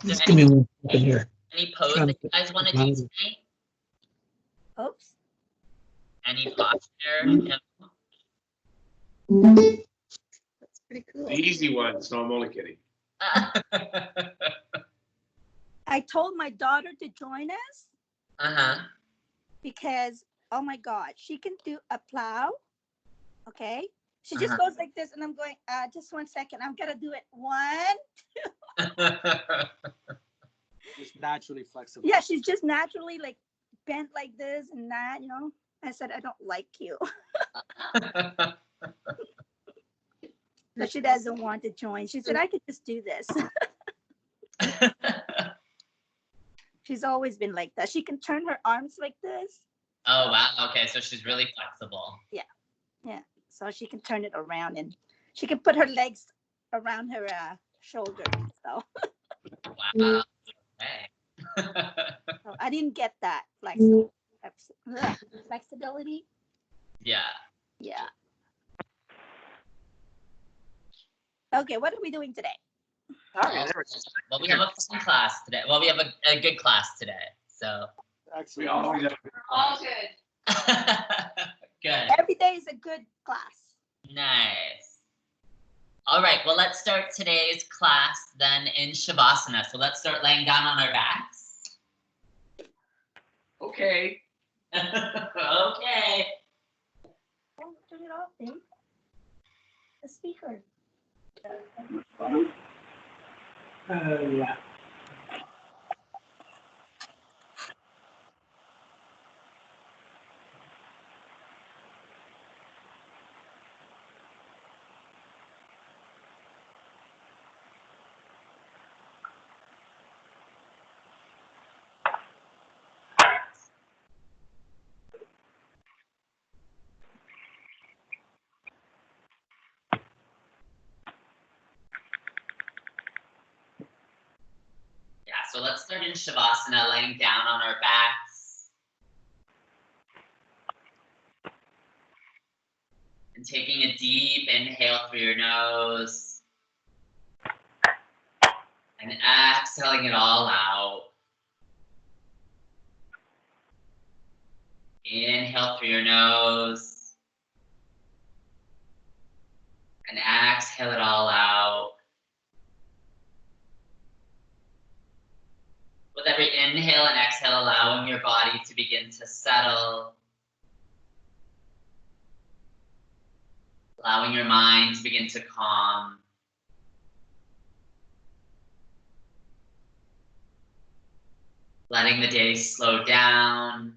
Is Just there give me 1 second here. any pose that you guys want to do tonight? Oops. Any posture? That's pretty cool. The easy one, so I'm only kidding. I told my daughter to join us Uh-huh. because, oh my God, she can do a plow. Okay. She just Uh-huh. goes like this, and I'm going, just 1 second. I'm going to do it. 1. Just naturally flexible. Yeah, she's just naturally like bent like this and that, you know. I said, I don't like you. But she doesn't want to join. She said, I could just do this. She's always been like that. She can turn her arms like this. Oh, wow. Okay, so she's really flexible. Yeah. So she can turn it around, and she can put her legs around her shoulder. So. Wow. Okay. So I didn't get that flexibility. Yeah. Yeah. Okay, what are we doing today? Okay, there we go. Well, we have a fun class today. Well, we have a good class today. So. We always have All good. Good. Every day is a good class. Nice. All right. Well, let's start today's class then in Shavasana. So let's start laying down on our backs. Okay. Okay. Oh, turn it off, babe. The speaker. Yeah. Yeah, so let's start in Shavasana, laying down on our backs. And taking a deep inhale through your nose. And exhaling it all out. Inhale through your nose. And exhale it all out. With every inhale and exhale, allowing your body to begin to settle. Allowing your mind to begin to calm. Letting the day slow down.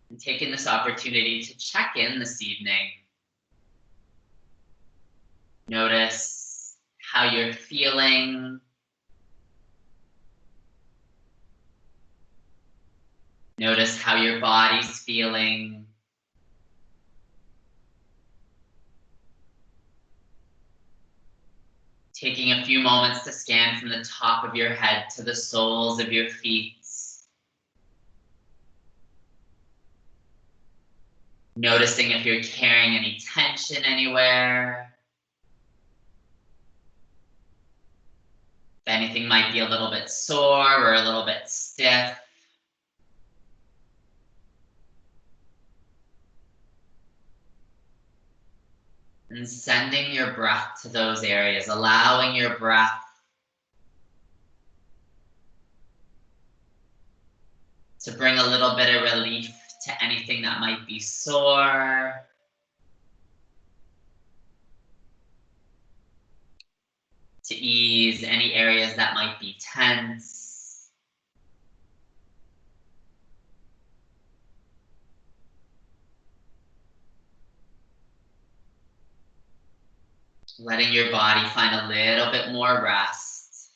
And taking this opportunity to check in this evening. Notice how you're feeling. Notice how your body's feeling. Taking a few moments to scan from the top of your head to the soles of your feet. Noticing if you're carrying any tension anywhere. If anything might be a little bit sore or a little bit stiff. And sending your breath to those areas, allowing your breath to bring a little bit of relief to anything that might be sore. To ease any areas that might be tense. Letting your body find a little bit more rest.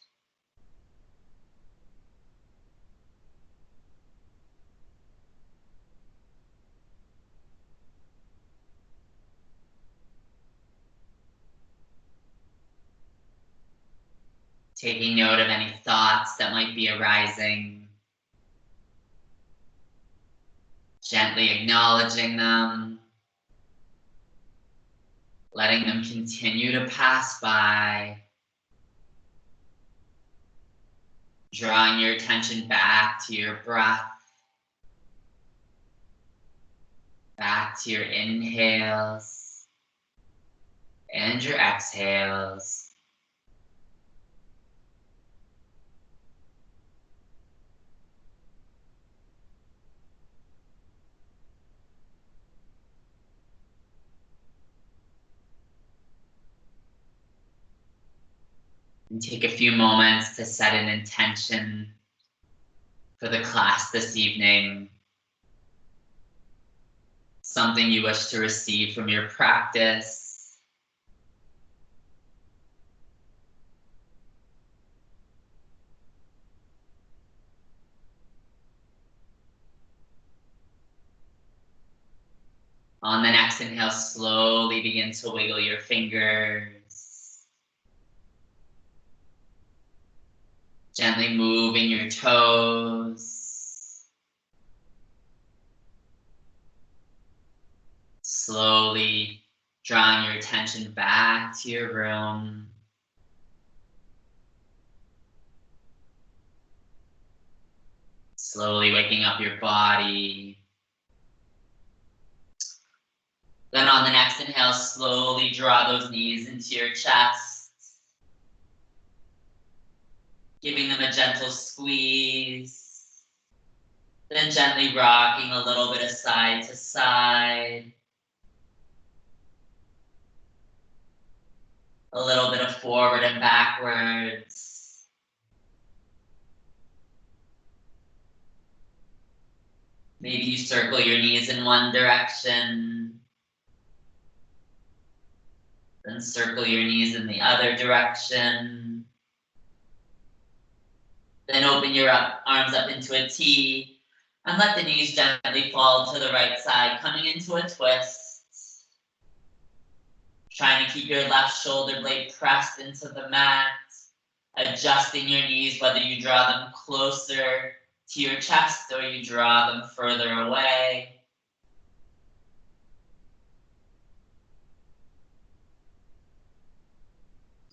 Taking note of any thoughts that might be arising. Gently acknowledging them. letting them continue to pass by. Drawing your attention back to your breath, back to your inhales and your exhales. And take a few moments to set an intention for the class this evening. Something you wish to receive from your practice. On the next inhale, slowly begin to wiggle your fingers. Gently moving your toes. Slowly drawing your attention back to your room. Slowly waking up your body. Then on the next inhale, slowly draw those knees into your chest. Giving them a gentle squeeze. Then gently rocking a little bit of side to side. A little bit of forward and backwards. Maybe you circle your knees in one direction. Then circle your knees in the other direction. Then open your arms up into a T and let the knees gently fall to the right side, coming into a twist. Trying to keep your left shoulder blade pressed into the mat, adjusting your knees, whether you draw them closer to your chest or you draw them further away.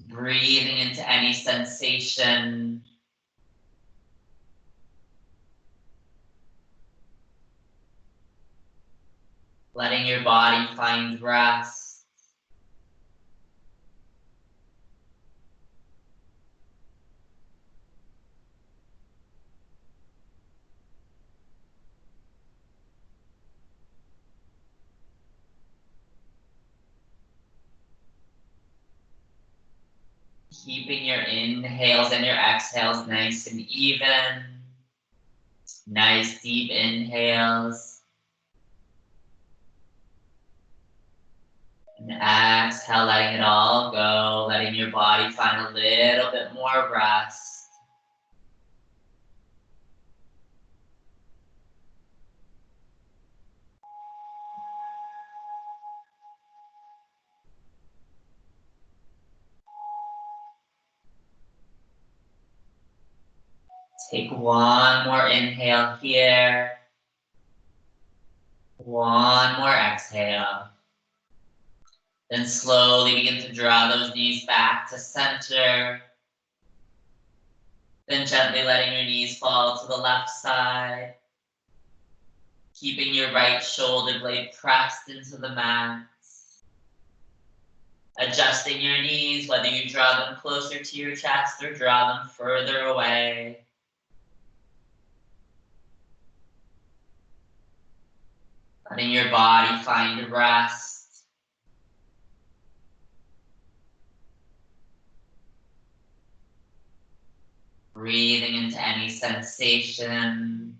Breathing into any sensation. Letting your body find rest. Keeping your inhales and your exhales nice and even. Nice deep inhales. And exhale, letting it all go, letting your body find a little bit more rest. Take one more inhale here. One more exhale. Then slowly begin to draw those knees back to center. Then gently letting your knees fall to the left side. Keeping your right shoulder blade pressed into the mat. Adjusting your knees, whether you draw them closer to your chest or draw them further away. Letting your body find rest. Breathing into any sensation.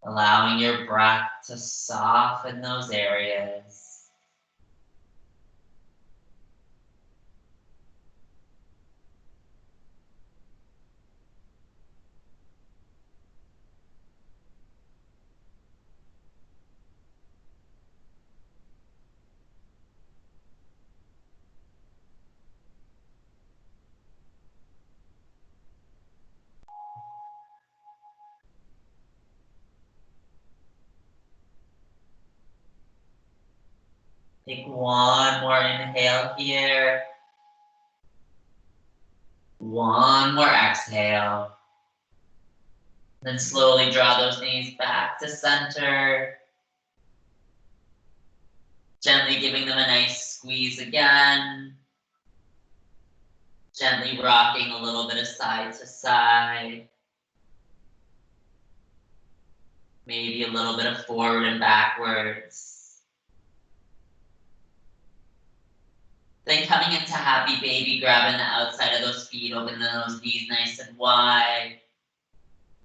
Allowing your breath to soften those areas. Take one more inhale here. One more exhale. Then slowly draw those knees back to center. Gently giving them a nice squeeze again. Gently rocking a little bit of side to side. Maybe a little bit of forward and backwards. Then coming into happy baby, grabbing the outside of those feet, opening those knees nice and wide.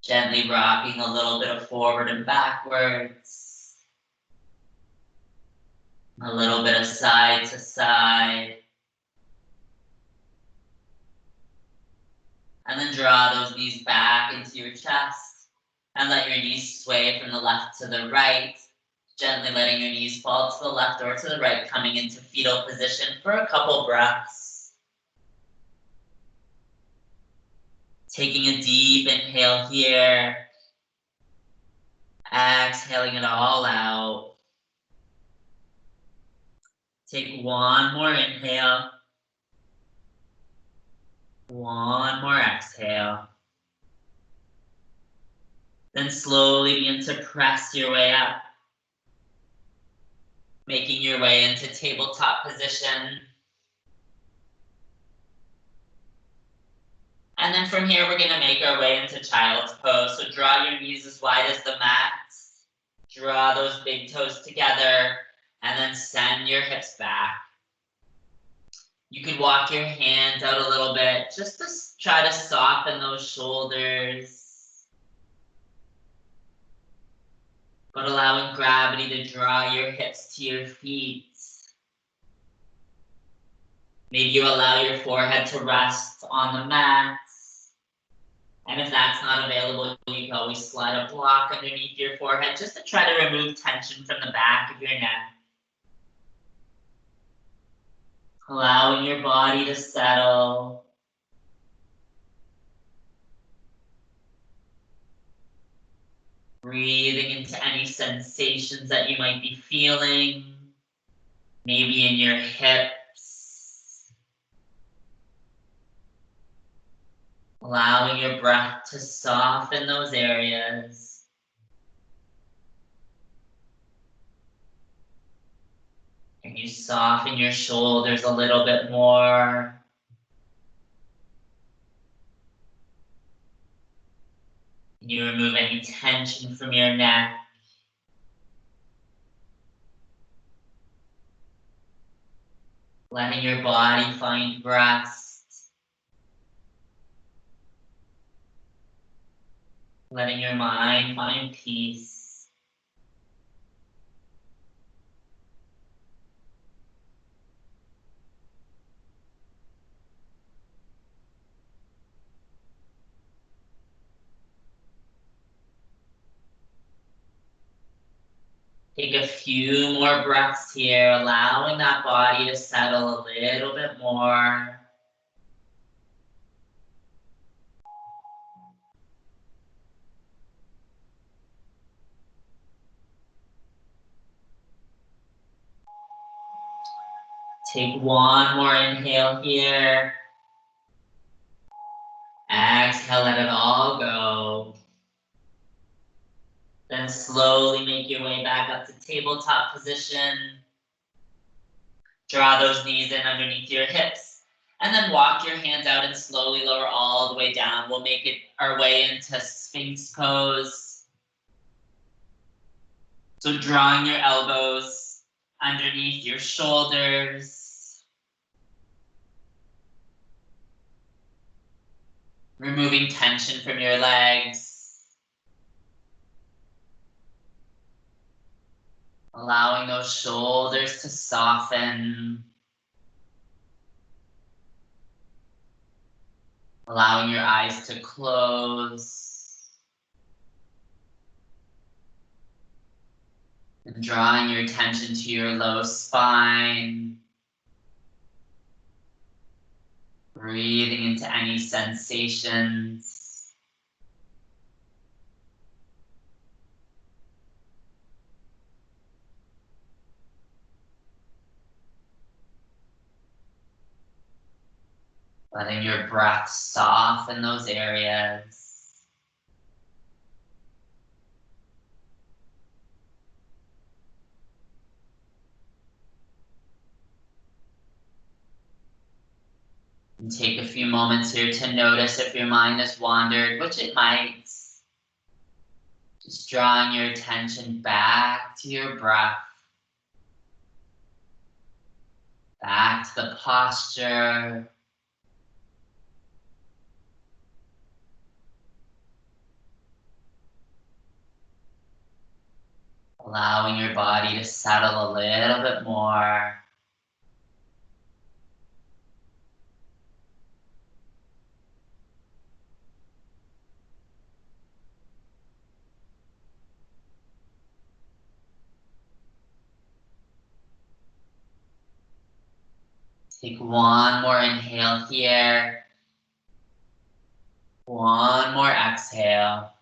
Gently rocking a little bit of forward and backwards. A little bit of side to side. And then draw those knees back into your chest. And let your knees sway from the left to the right. Gently letting your knees fall to the left or to the right, coming into fetal position for a couple breaths. Taking a deep inhale here. Exhaling it all out. Take one more inhale. One more exhale. Then slowly begin to press your way up. Making your way into tabletop position. And then from here, we're gonna make our way into child's pose. So draw your knees as wide as the mat. Draw those big toes together and then send your hips back. You can walk your hands out a little bit just to try to soften those shoulders. But allowing gravity to draw your hips to your feet. Maybe you allow your forehead to rest on the mat. And if that's not available, you can always slide a block underneath your forehead just to try to remove tension from the back of your neck. Allowing your body to settle. Breathing into any sensations that you might be feeling, maybe in your hips. Allowing your breath to soften those areas. Can you soften your shoulders a little bit more? Can you remove any tension from your neck? Letting your body find rest. Letting your mind find peace. Take a few more breaths here, allowing that body to settle a little bit more. Take one more inhale here. Exhale, let it all go. Then slowly make your way back up to tabletop position. Draw those knees in underneath your hips. And then walk your hands out and slowly lower all the way down. We'll make it our way into Sphinx pose. So drawing your elbows underneath your shoulders. Removing tension from your legs. Allowing those shoulders to soften. Allowing your eyes to close. And drawing your attention to your low spine. Breathing into any sensations. Letting your breath soften those areas. And take a few moments here to notice if your mind has wandered, which it might. Just drawing your attention back to your breath. Back to the posture. Allowing your body to settle a little bit more. Take one more inhale here. One more exhale.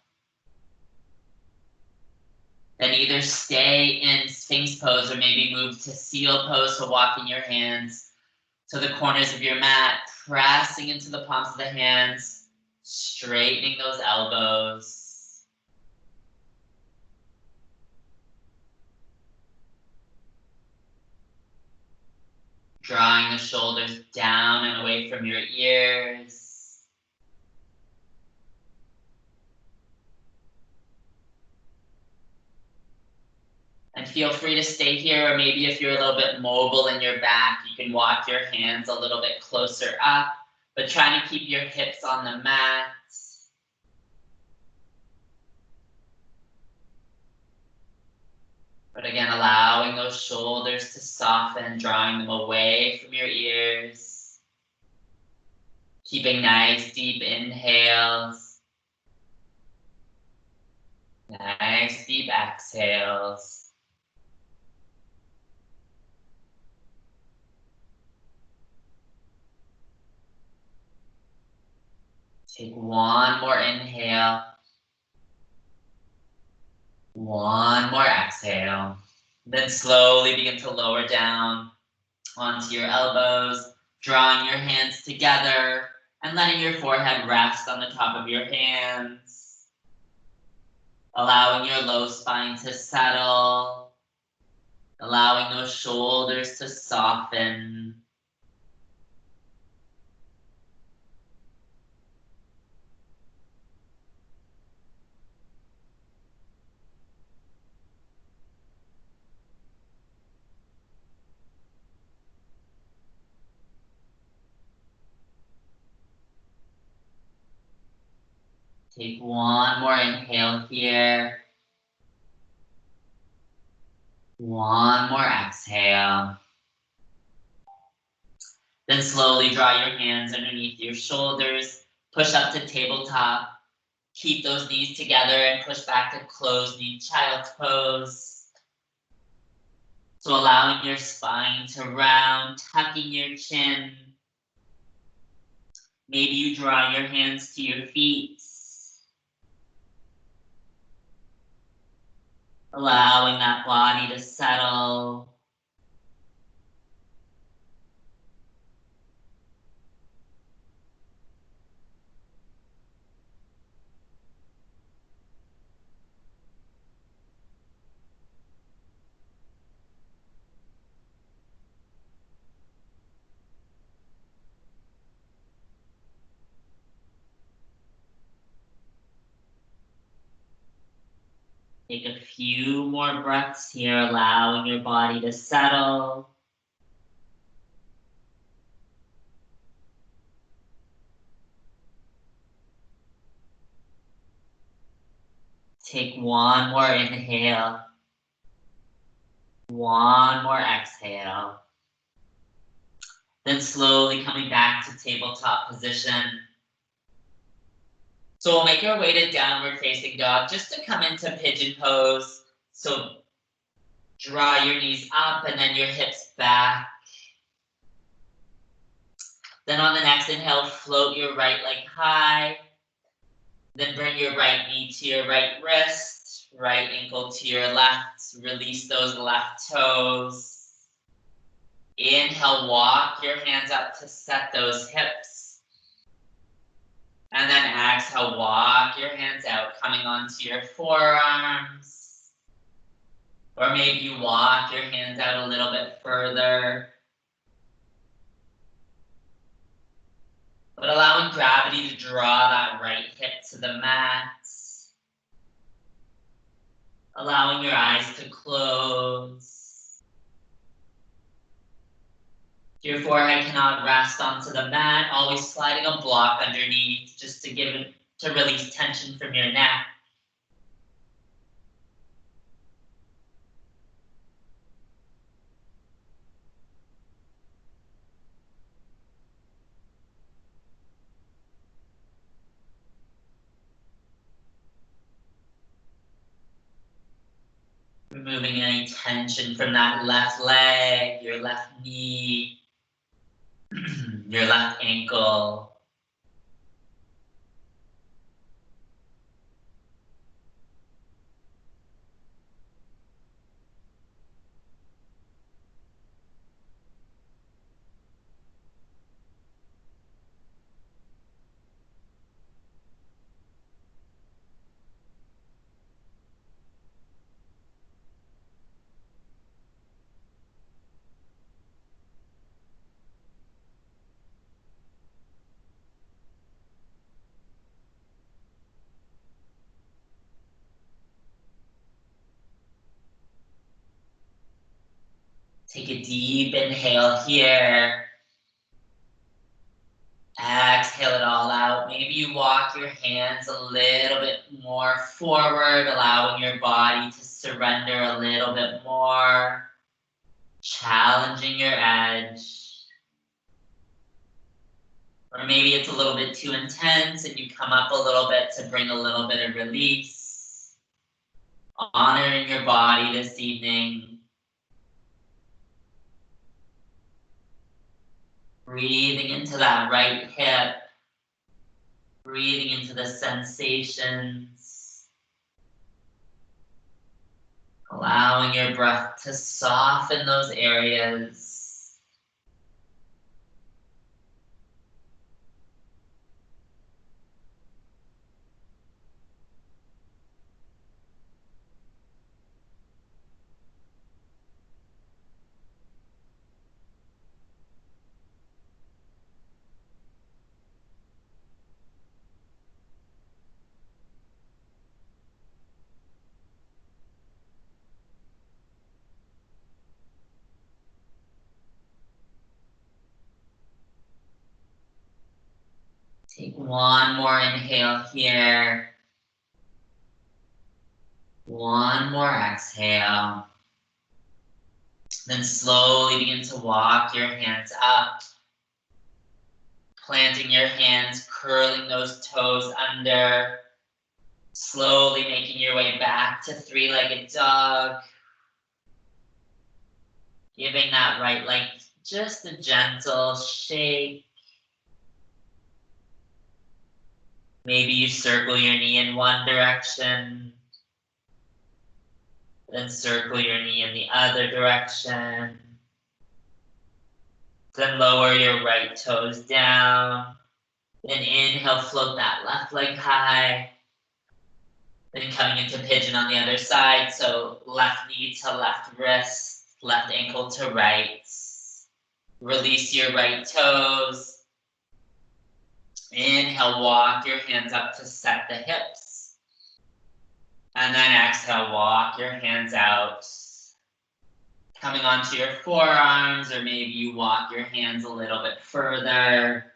Then either stay in Sphinx pose or maybe move to seal pose, so walking your hands to the corners of your mat, pressing into the palms of the hands, straightening those elbows. Drawing the shoulders down and away from your ears. And feel free to stay here, or maybe if you're a little bit mobile in your back, you can walk your hands a little bit closer up, but trying to keep your hips on the mat. But again, allowing those shoulders to soften, drawing them away from your ears. Keeping nice deep inhales. Nice deep exhales. Take one more inhale. One more exhale. Then slowly begin to lower down onto your elbows, drawing your hands together and letting your forehead rest on the top of your hands. Allowing your low spine to settle. Allowing those shoulders to soften. Take one more inhale here. One more exhale. Then slowly draw your hands underneath your shoulders. Push up to tabletop. Keep those knees together and push back to closed knee child's pose. So allowing your spine to round, tucking your chin. Maybe you draw your hands to your feet. Allowing that body to settle. Take a few more breaths here, allowing your body to settle. Take one more inhale. One more exhale. Then slowly coming back to tabletop position. So we'll make our way to downward facing dog just to come into pigeon pose. So draw your knees up and then your hips back. Then on the next inhale, float your right leg high. Then bring your right knee to your right wrist, right ankle to your left. Release those left toes. Inhale, walk your hands up to set those hips. And then exhale, walk your hands out, coming onto your forearms. Or maybe you walk your hands out a little bit further. But allowing gravity to draw that right hip to the mat. Allowing your eyes to close. If your forehead cannot rest onto the mat, always sliding a block underneath just to release tension from your neck. Removing any tension from that left leg, your left knee, your left ankle. Take a deep inhale here. Exhale it all out. Maybe you walk your hands a little bit more forward, allowing your body to surrender a little bit more. Challenging your edge. Or maybe it's a little bit too intense and you come up a little bit to bring a little bit of release. Honoring your body this evening. Breathing into that right hip. Breathing into the sensations. Allowing your breath to soften those areas. Take one more inhale here. One more exhale. Then slowly begin to walk your hands up. Planting your hands, curling those toes under. Slowly making your way back to three-legged dog. Giving that right leg just a gentle shake. Maybe you circle your knee in one direction, then circle your knee in the other direction. Then lower your right toes down. Then inhale, float that left leg high. Then coming into pigeon on the other side, so left knee to left wrist, left ankle to right. Release your right toes. Inhale, walk your hands up to set the hips. And then exhale, walk your hands out. Coming onto your forearms, or maybe you walk your hands a little bit further.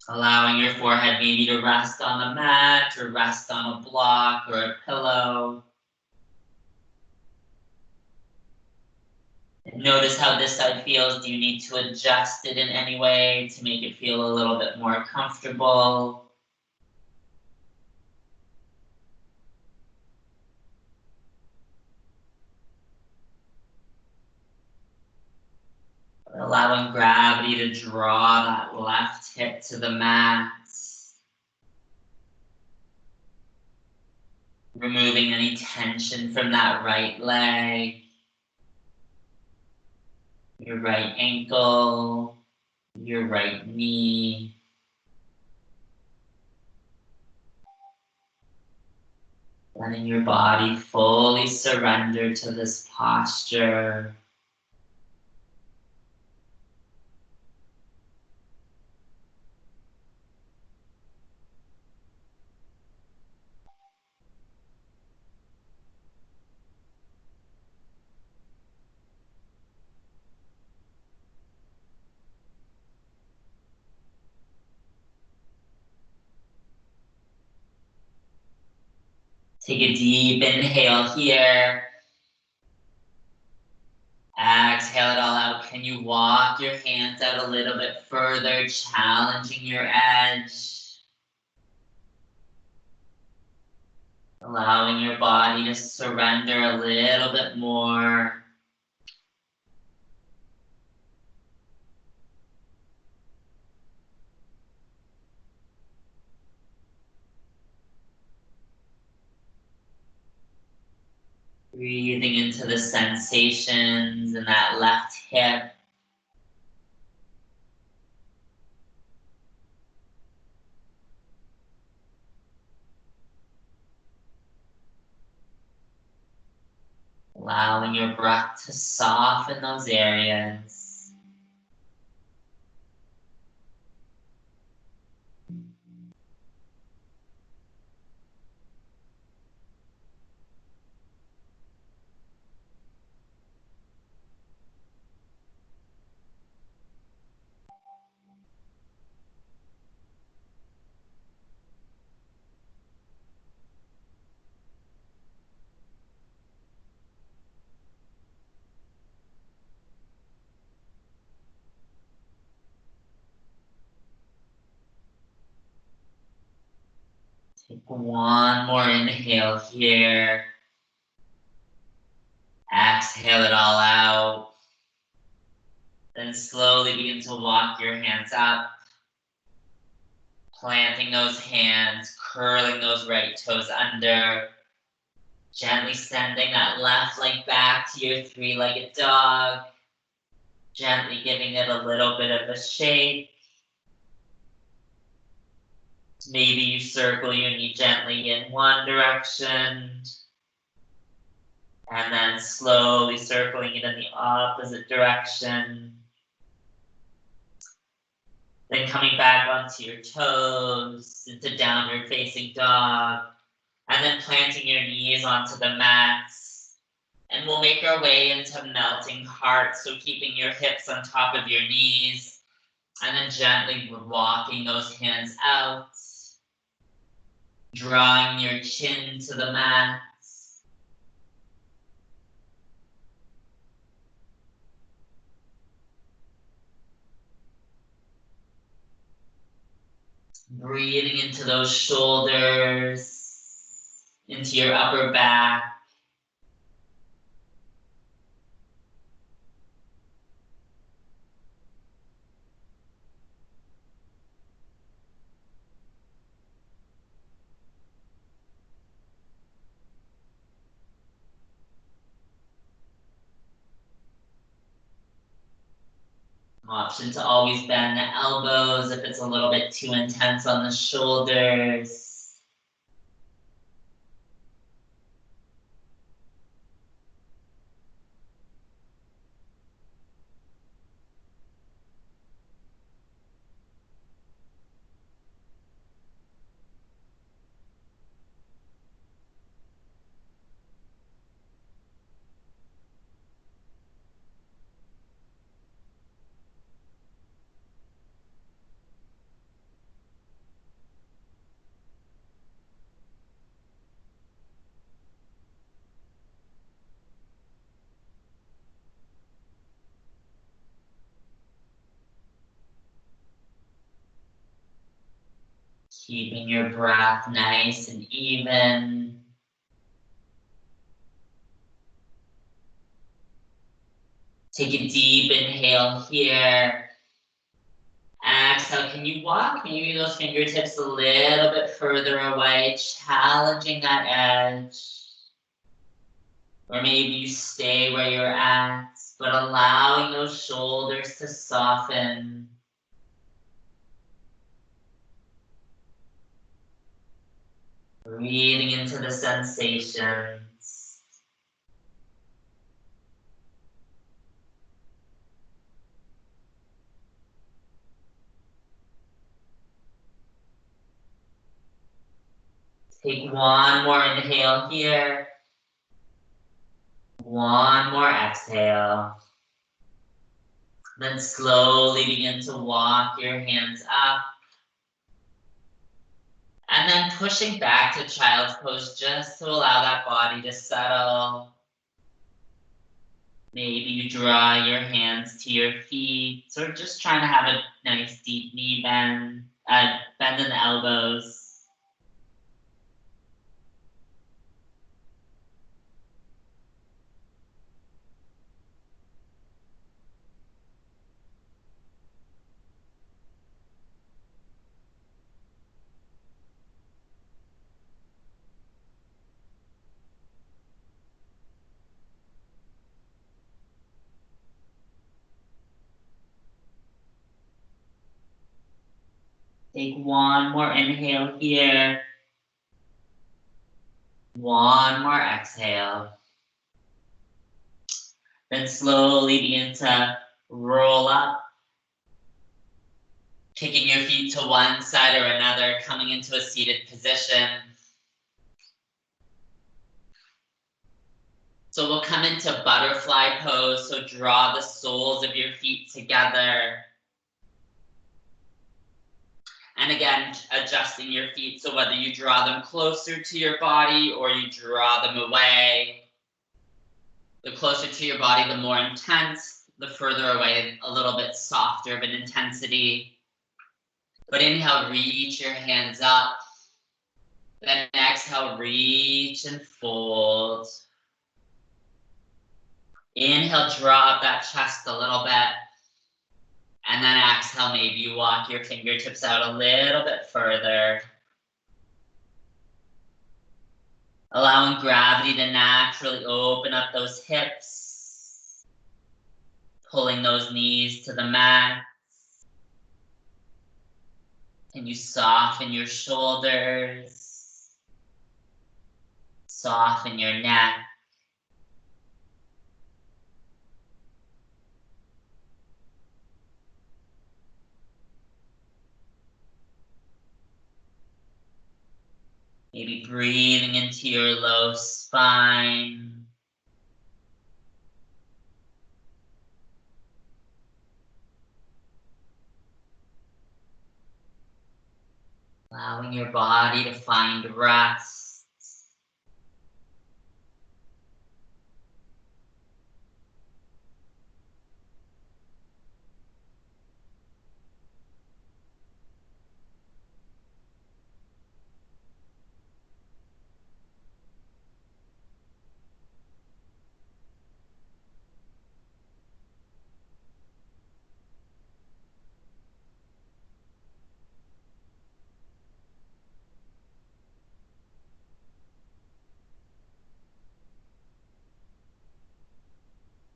Allowing your forehead maybe to rest on the mat, or rest on a block or a pillow. Notice how this side feels. Do you need to adjust it in any way to make it feel a little bit more comfortable? Allowing gravity to draw that left hip to the mat. Removing any tension from that right leg. Your right ankle, your right knee. Letting your body fully surrender to this posture. Take a deep inhale here. Exhale it all out. Can you walk your hands out a little bit further, challenging your edge? Allowing your body to surrender a little bit more. Breathing into the sensations in that left hip. Allowing your breath to soften those areas. Take one more inhale here. Exhale it all out. Then slowly begin to walk your hands up. Planting those hands, curling those right toes under. Gently sending that left leg back to your three-legged dog. Gently giving it a little bit of a shake. Maybe you circle your knee gently in one direction. And then slowly circling it in the opposite direction. Then coming back onto your toes, into downward facing dog. And then planting your knees onto the mats. And we'll make our way into melting heart, so keeping your hips on top of your knees. And then gently walking those hands out. Drawing your chin to the mat. Breathing into those shoulders, into your upper back. Option to always bend the elbows if it's a little bit too intense on the shoulders. Keeping your breath nice and even. Take a deep inhale here. Exhale, can you walk maybe those fingertips a little bit further away, challenging that edge. Or maybe you stay where you're at, but allowing those shoulders to soften. Breathing into the sensations. Take one more inhale here. One more exhale. Then slowly begin to walk your hands up. And then pushing back to child's pose just to allow that body to settle. Maybe you draw your hands to your feet, or just trying to have a nice deep knee bend, bend in the elbows. Take one more inhale here. One more exhale. Then slowly begin to roll up. Kicking your feet to one side or another, coming into a seated position. So we'll come into butterfly pose, so draw the soles of your feet together. And again, adjusting your feet, so whether you draw them closer to your body or you draw them away. The closer to your body, the more intense. The further away, a little bit softer of an intensity. But inhale, reach your hands up. Then exhale, reach and fold. Inhale, draw up that chest a little bit. And then exhale, maybe you walk your fingertips out a little bit further. Allowing gravity to naturally open up those hips. Pulling those knees to the mat. Can you soften your shoulders? Soften your neck. Maybe breathing into your low spine. Allowing your body to find rest.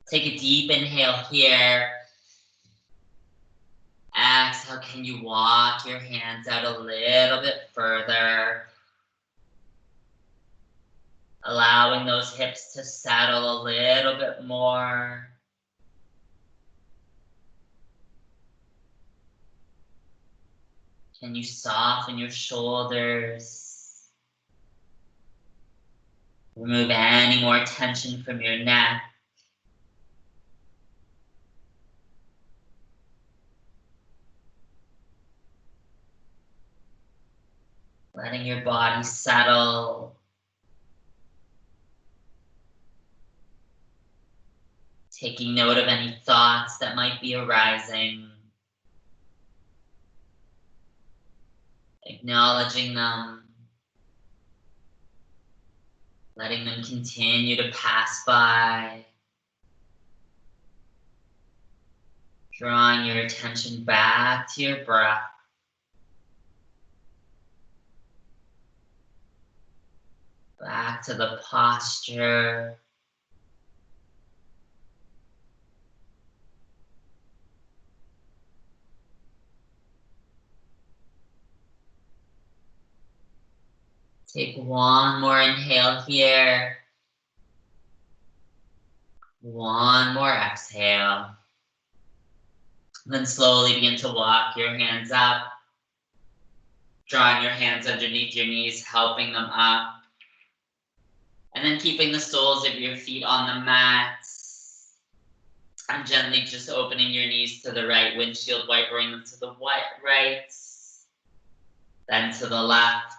Take a deep inhale here. Exhale, can you walk your hands out a little bit further? Allowing those hips to settle a little bit more. Can you soften your shoulders? Remove any more tension from your neck. Letting your body settle. Taking note of any thoughts that might be arising. Acknowledging them. Letting them continue to pass by. Drawing your attention back to your breath. Back to the posture. Take one more inhale here. One more exhale. Then slowly begin to walk your hands up. Drawing your hands underneath your knees, helping them up. And then keeping the soles of your feet on the mat. And gently just opening your knees to the right, windshield wipering them to the right. Then to the left.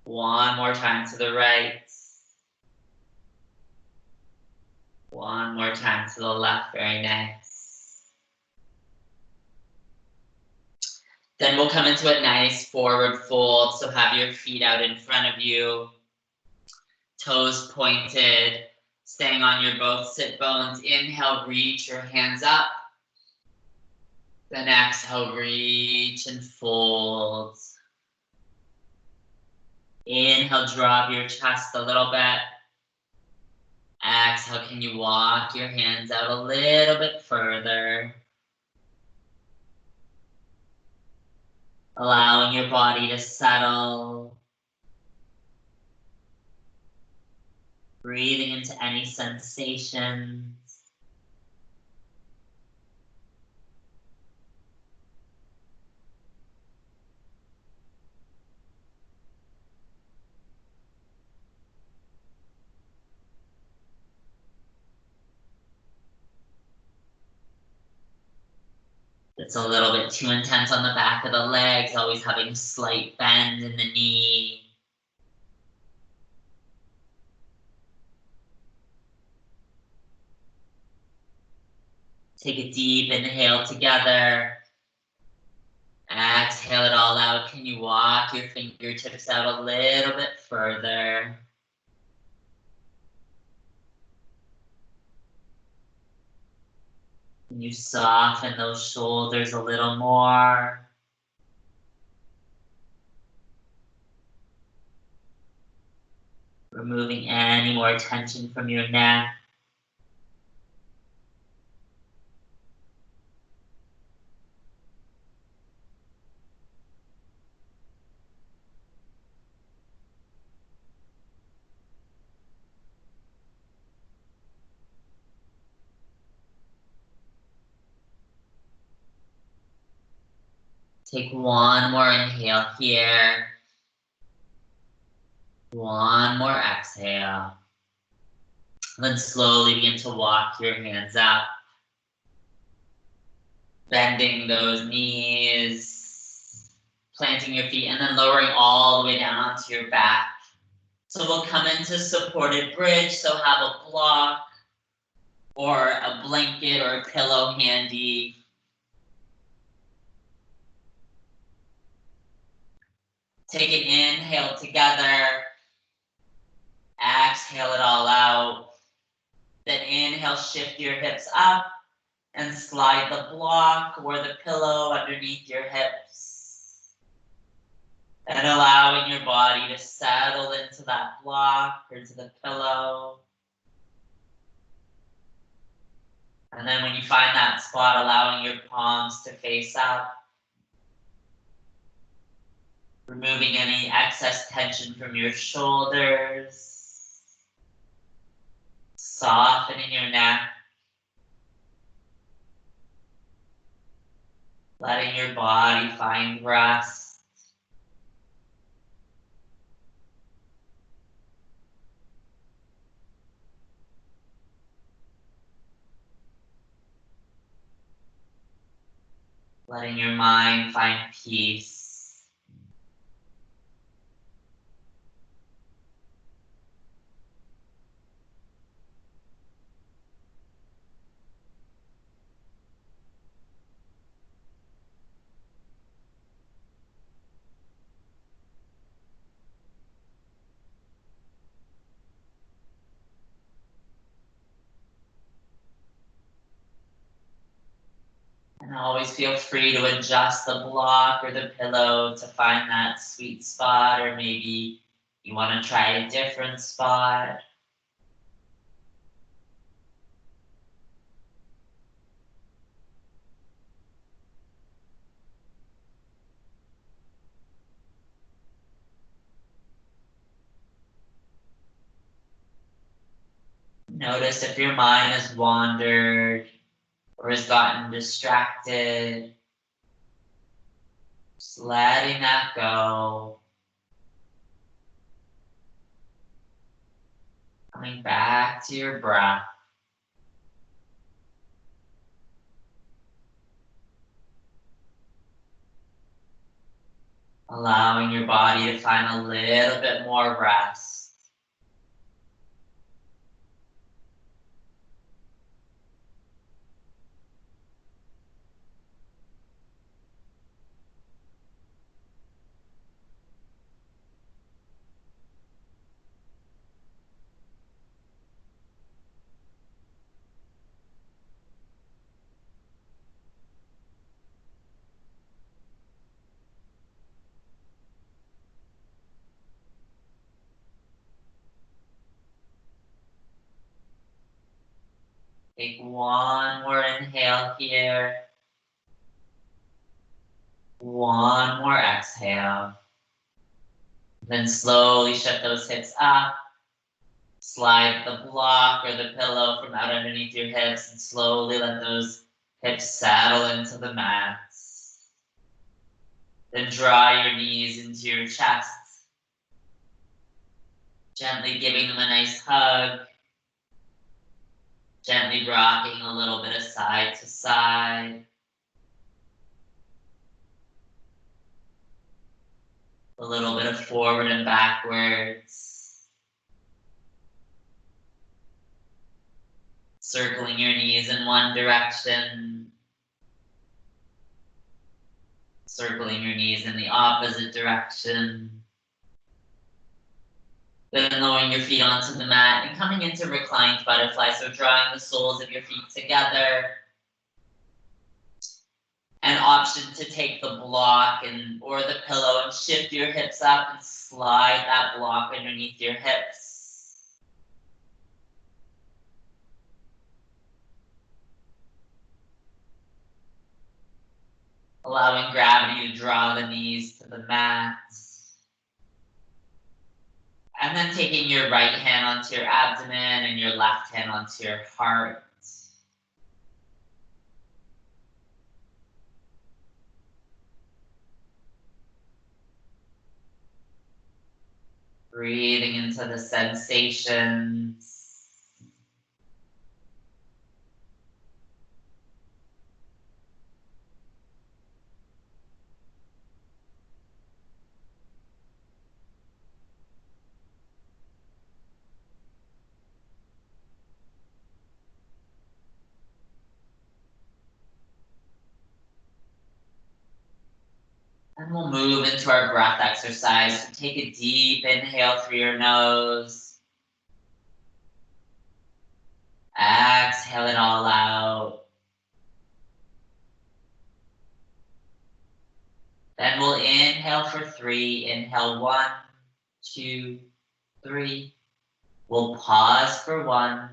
One more time to the right. One more time to the left, very nice. Then we'll come into a nice forward fold, so have your feet out in front of you. Toes pointed, staying on your both sit bones. Inhale, reach your hands up. Then exhale, reach and fold. Inhale, drop your chest a little bit. Exhale, can you walk your hands out a little bit further? Allowing your body to settle. Breathing into any sensations. It's a little bit too intense on the back of the legs, always having a slight bend in the knee. Take a deep inhale together. Exhale it all out. Can you walk your fingertips out a little bit further? Can you soften those shoulders a little more? Removing any more tension from your neck. Take one more inhale here. One more exhale. Then slowly begin to walk your hands up. Bending those knees. Planting your feet and then lowering all the way down onto your back. So we'll come into supported bridge. So have a block or a blanket or a pillow handy. Take an inhale together. Exhale it all out. Then inhale, shift your hips up and slide the block or the pillow underneath your hips. And allowing your body to settle into that block or to the pillow. And then when you find that spot, allowing your palms to face up. Removing any excess tension from your shoulders. Softening your neck. Letting your body find rest. Letting your mind find peace. And always feel free to adjust the block or the pillow to find that sweet spot, or maybe you want to try a different spot. Notice if your mind has wandered or has gotten distracted. Just letting that go. Coming back to your breath. Allowing your body to find a little bit more rest. Take one more inhale here. One more exhale. Then slowly shift those hips up. Slide the block or the pillow from out underneath your hips and slowly let those hips settle into the mats. Then draw your knees into your chest. Gently giving them a nice hug. Gently rocking a little bit of side to side. A little bit of forward and backwards. Circling your knees in one direction. Circling your knees in the opposite direction. Then lowering your feet onto the mat and coming into reclined butterfly. So drawing the soles of your feet together. An option to take the block or the pillow and shift your hips up and slide that block underneath your hips. Allowing gravity to draw the knees to the mat. And then taking your right hand onto your abdomen and your left hand onto your heart. Breathing into the sensations. And we'll move into our breath exercise. So take a deep inhale through your nose. Exhale it all out. Then we'll inhale for 3. Inhale 1, 2, 3. We'll pause for 1.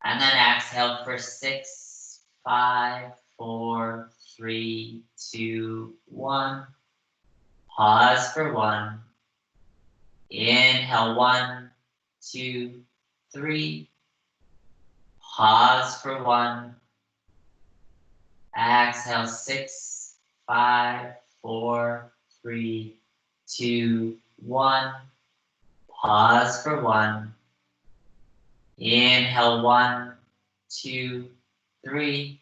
And then exhale for 6, 5, 4, 3, 2, 1. Pause for 1. Inhale 1, 2, 3. Pause for 1. Exhale 6, 5, 4, 3, 2, 1. Pause for 1. Inhale 1, 2, 3.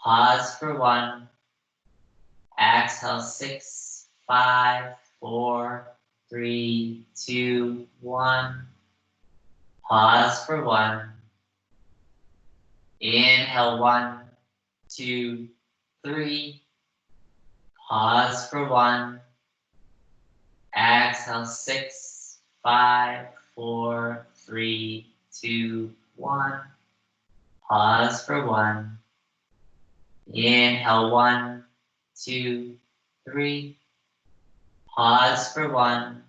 Pause for 1. Exhale 6, 5, 4, 3, 2, 1. Pause for 1. Inhale 1, 2, 3. Pause for 1. Exhale 6, 5, 4, 3, 2, 1. Pause for 1. Inhale 1, 2, 3. Pause for 1.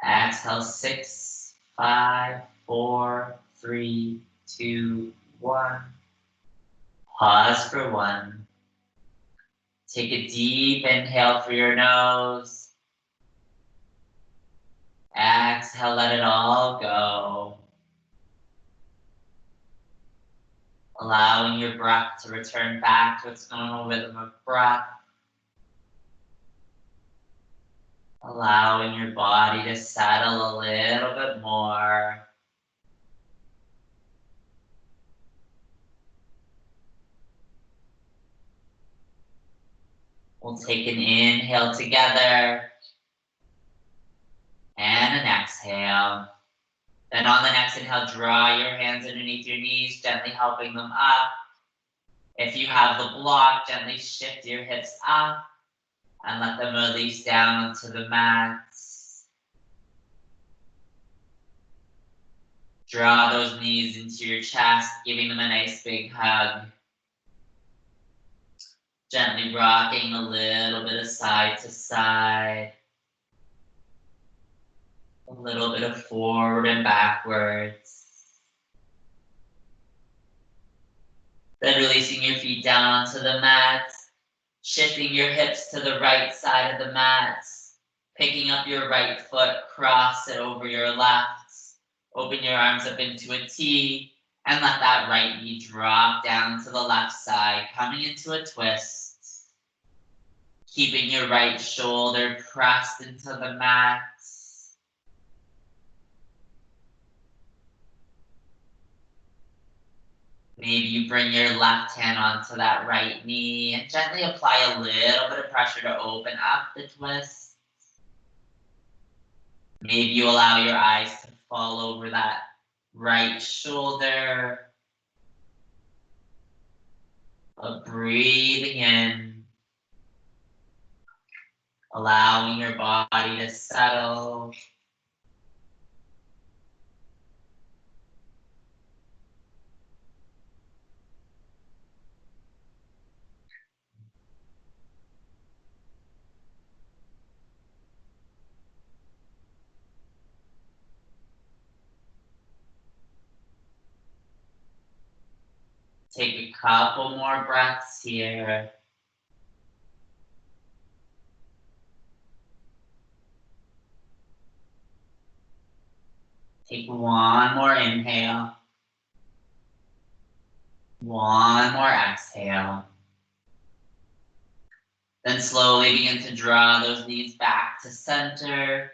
Exhale 6, 5, 4, 3, 2, 1. Pause for 1. Take a deep inhale through your nose. Exhale, let it all go. Allowing your breath to return back to its normal rhythm of breath. Allowing your body to settle a little bit more. We'll take an inhale together and an exhale. Then on the next inhale, draw your hands underneath your knees, gently helping them up. If you have the block, gently shift your hips up and let them release down onto the mats. Draw those knees into your chest, giving them a nice big hug. Gently rocking a little bit of side to side. A little bit of forward and backwards. Then releasing your feet down onto the mats. Shifting your hips to the right side of the mats. Picking up your right foot, cross it over your left. Open your arms up into a T. And let that right knee drop down to the left side, coming into a twist. Keeping your right shoulder pressed into the mats. Maybe you bring your left hand onto that right knee and gently apply a little bit of pressure to open up the twist. Maybe you allow your eyes to fall over that right shoulder. Breathing in. Allowing your body to settle. Take a couple more breaths here. Take one more inhale. One more exhale. Then slowly begin to draw those knees back to center.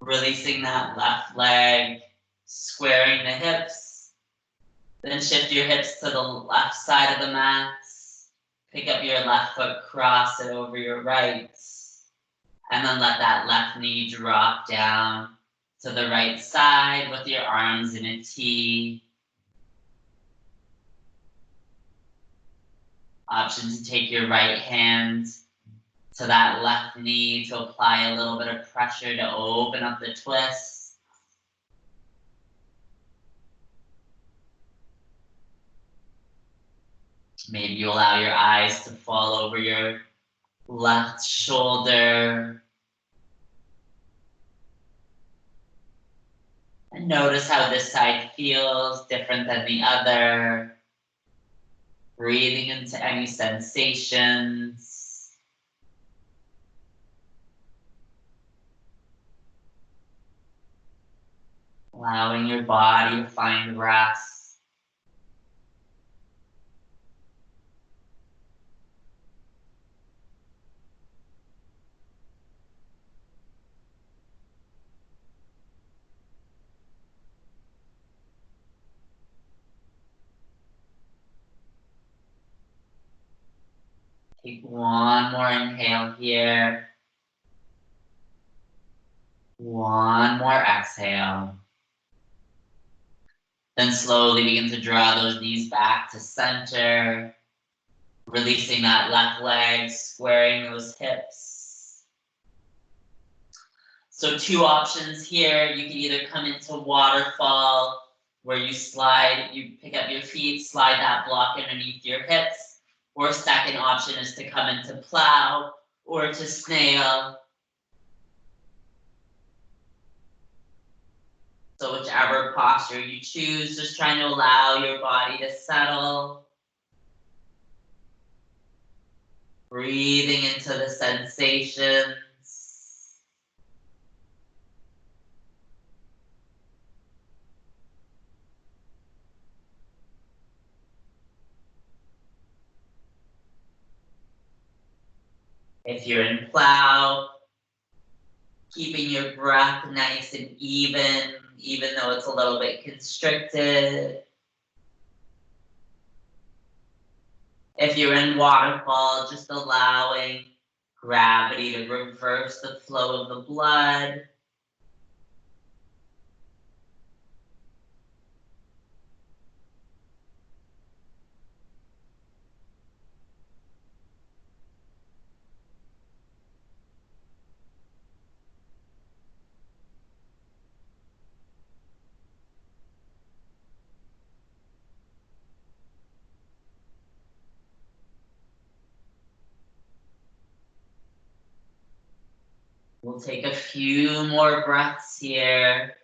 Releasing that left leg, squaring the hips. Then shift your hips to the left side of the mats. Pick up your left foot, cross it over your right. And then let that left knee drop down to the right side with your arms in a T. Option to take your right hand to that left knee to apply a little bit of pressure to open up the twist. Maybe you allow your eyes to fall over your left shoulder. And notice how this side feels different than the other. Breathing into any sensations. Allowing your body to find rest. Take one more inhale here. One more exhale. Then slowly begin to draw those knees back to center. Releasing that left leg, squaring those hips. So two options here. You can either come into waterfall, where you slide, you pick up your feet, slide that block underneath your hips. Or second option is to come into plow or to snail. So whichever posture you choose, just trying to allow your body to settle. Breathing into the sensations. If you're in plow, keeping your breath nice and even though it's a little bit constricted. If you're in waterfall, just allowing gravity to reverse the flow of the blood. We'll take a few more breaths here.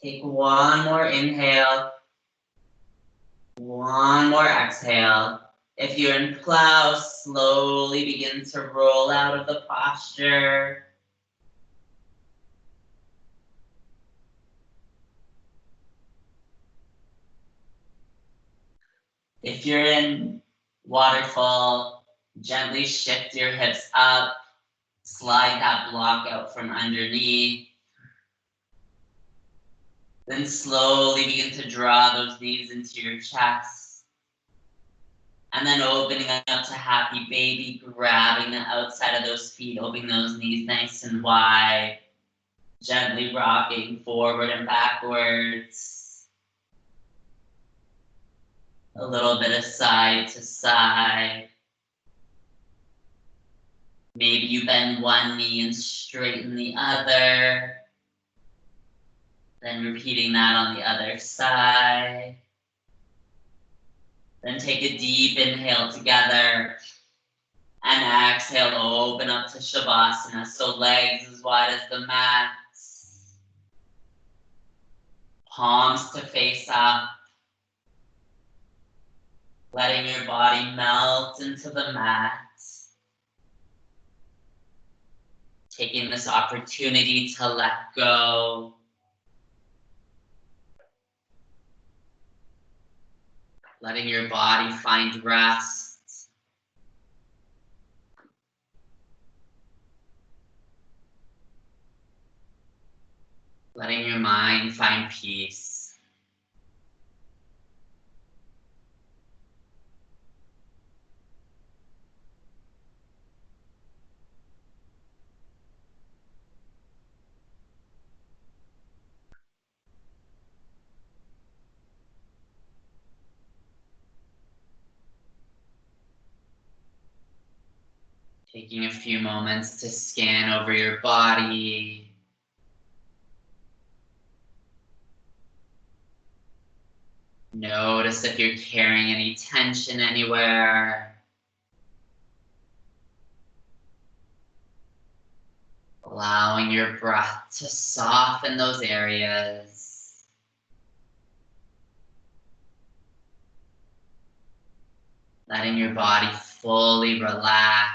Take one more inhale. One more exhale. If you're in plow, slowly begin to roll out of the posture. If you're in waterfall, gently shift your hips up. Slide that block out from underneath. Then slowly begin to draw those knees into your chest. And then opening up to happy baby, grabbing the outside of those feet, opening those knees nice and wide. Gently rocking forward and backwards. A little bit of side to side. Maybe you bend one knee and straighten the other. Then repeating that on the other side. Then take a deep inhale together. And exhale to open up to Shavasana. So legs as wide as the mat. Palms to face up. Letting your body melt into the mat. Taking this opportunity to let go. Letting your body find rest. Letting your mind find peace. Taking a few moments to scan over your body. Notice if you're carrying any tension anywhere. Allowing your breath to soften those areas. Letting your body fully relax.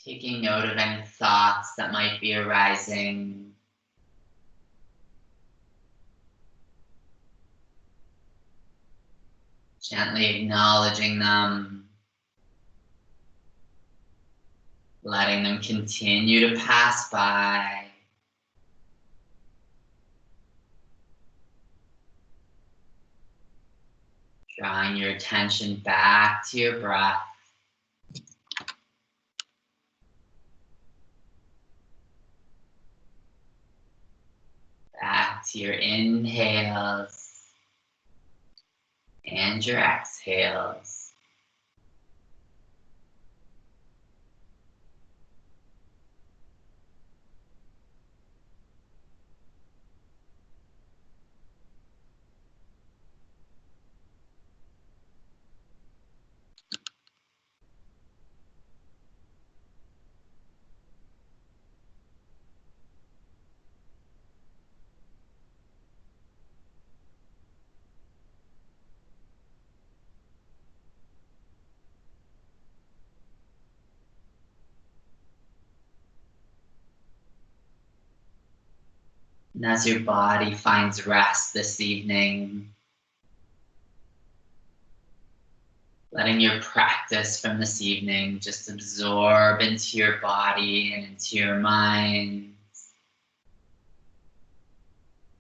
Taking note of any thoughts that might be arising. Gently acknowledging them. Letting them continue to pass by. Drawing your attention back to your breath. Back to your inhales and your exhales. And as your body finds rest this evening, letting your practice from this evening just absorb into your body and into your mind.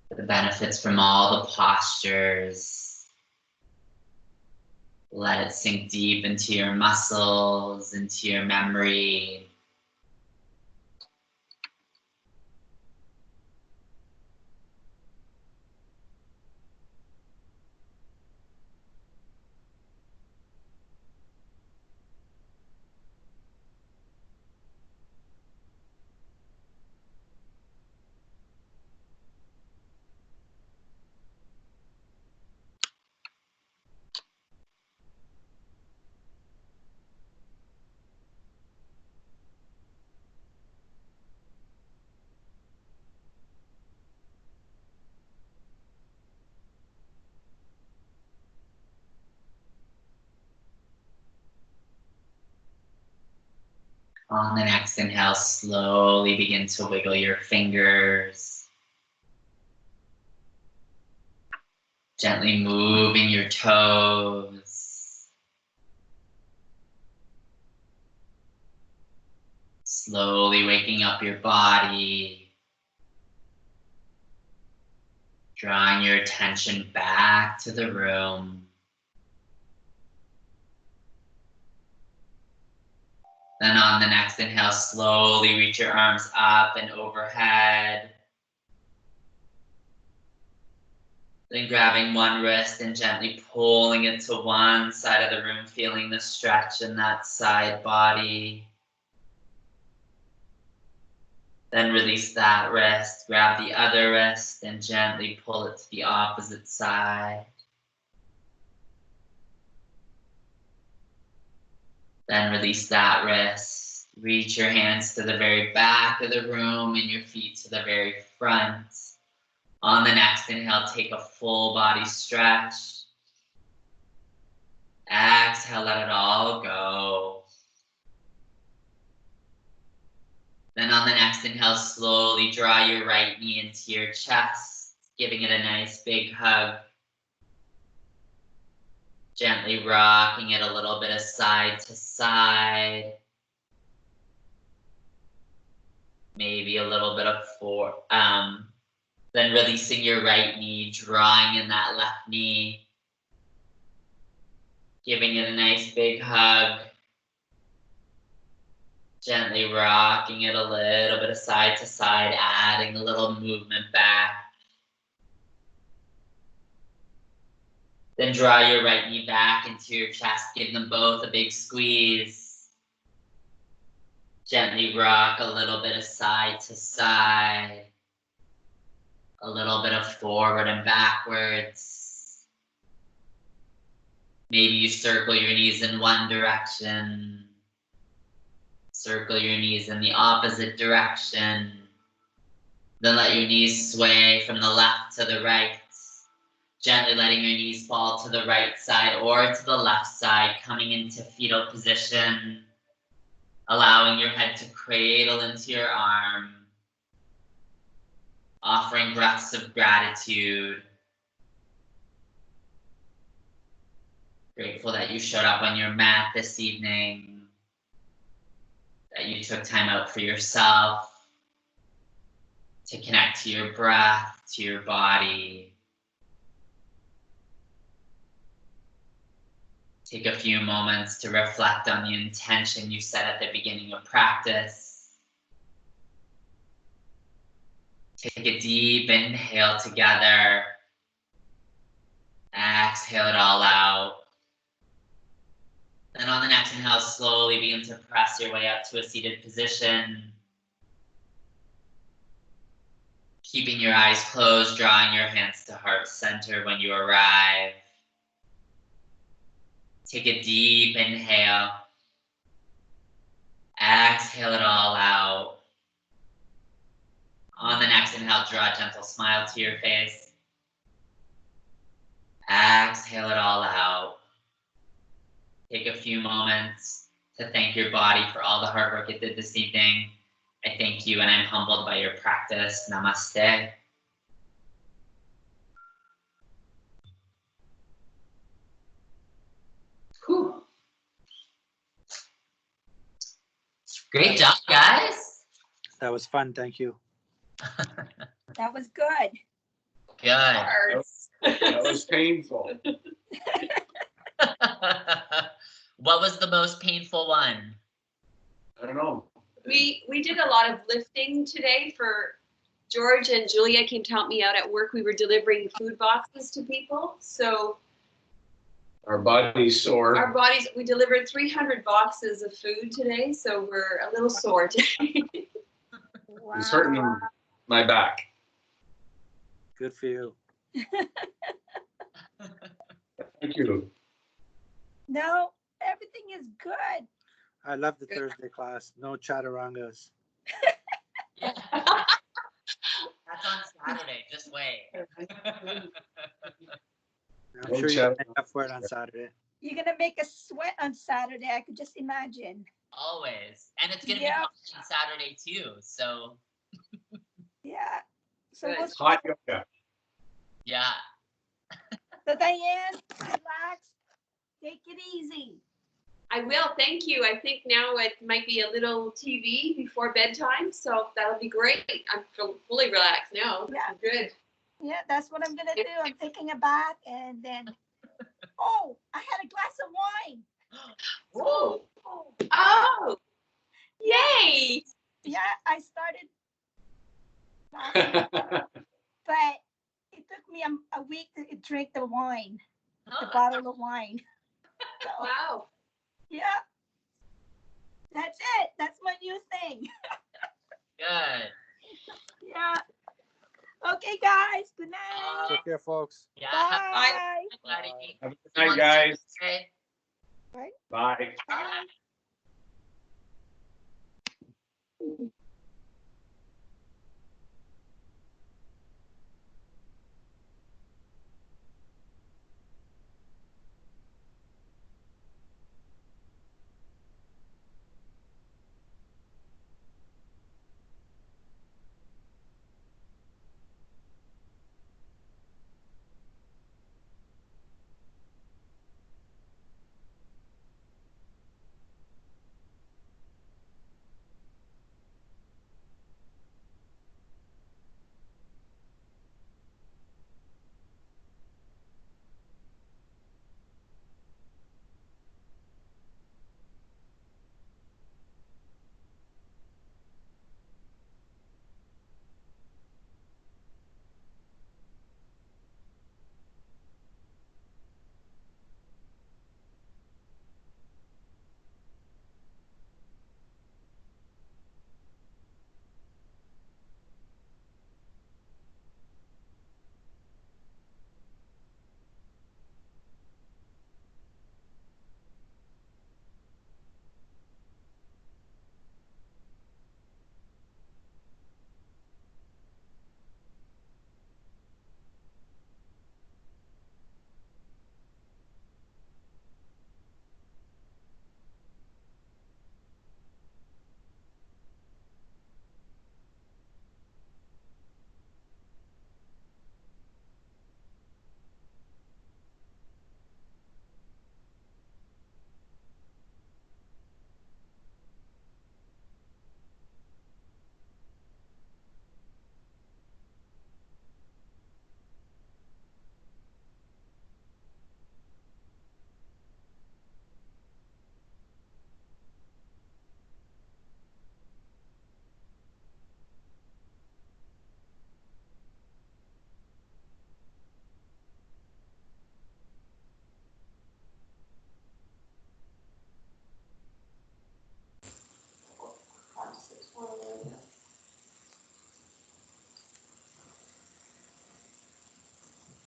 The benefits from all the postures. Let it sink deep into your muscles, into your memory. On the next inhale, slowly begin to wiggle your fingers. Gently moving your toes. Slowly waking up your body. Drawing your attention back to the room. Then on the next inhale, slowly reach your arms up and overhead. Then grabbing one wrist and gently pulling it to one side of the room, feeling the stretch in that side body. Then release that wrist, grab the other wrist and gently pull it to the opposite side. Then release that wrist. Reach your hands to the very back of the room and your feet to the very front. On the next inhale, take a full body stretch. Exhale, let it all go. Then on the next inhale, slowly draw your right knee into your chest, giving it a nice big hug. Gently rocking it a little bit of side to side. Maybe a little bit of then releasing your right knee, drawing in that left knee. Giving it a nice big hug. Gently rocking it a little bit of side to side, adding a little movement back. Then draw your right knee back into your chest, give them both a big squeeze. Gently rock a little bit of side to side. A little bit of forward and backwards. Maybe you circle your knees in one direction. Circle your knees in the opposite direction. Then let your knees sway from the left to the right. Gently letting your knees fall to the right side or to the left side, coming into fetal position. Allowing your head to cradle into your arm. Offering breaths of gratitude. Grateful that you showed up on your mat this evening. That you took time out for yourself. To connect to your breath, to your body. Take a few moments to reflect on the intention you set at the beginning of practice. Take a deep inhale together. Exhale it all out. Then on the next inhale, slowly begin to press your way up to a seated position. Keeping your eyes closed, drawing your hands to heart center when you arrive. Take a deep inhale. Exhale it all out. On the next inhale, draw a gentle smile to your face. Exhale it all out. Take a few moments to thank your body for all the hard work it did this evening. I thank you and I'm humbled by your practice. Namaste. Whew. Great job, guys. That was fun. Thank you. That was good. Good. That was painful. What was the most painful one? I don't know. We did a lot of lifting today for George and Julia came to help me out at work. We were delivering food boxes to people. So Our body's sore. our bodies, we delivered 300 boxes of food today. So we're a little sore today. It's hurting my back. Good for you. Thank you. No, everything is good. I love the Thursday class. No chaturangas. That's on Saturday. Just wait. I'm No sure you chat- make up for it on Saturday. You're gonna make us sweat on Saturday. I could just imagine. Always. And it's going to Yeah. be hot on Saturday too. So, Yeah. So Good. we'll Hot yoga. yeah. So Diane, relax. Take it easy. I will. Thank you. I think now it might be a little TV before bedtime. So that'll be great. I'm fully relaxed now. Yeah. Good. Yeah, that's what I'm gonna do. I'm taking a bath and then, oh, I had a glass of wine. Oh. Oh. Yay. Yeah, I started last week, but it took me a week to drink the wine, the bottle of wine. So, Wow. yeah, that's it. That's my new thing. Good. Yeah. Okay, guys. Good night. Take care, folks. Yeah. Have Bye. a Have a good night, guys. Okay. Bye. Bye.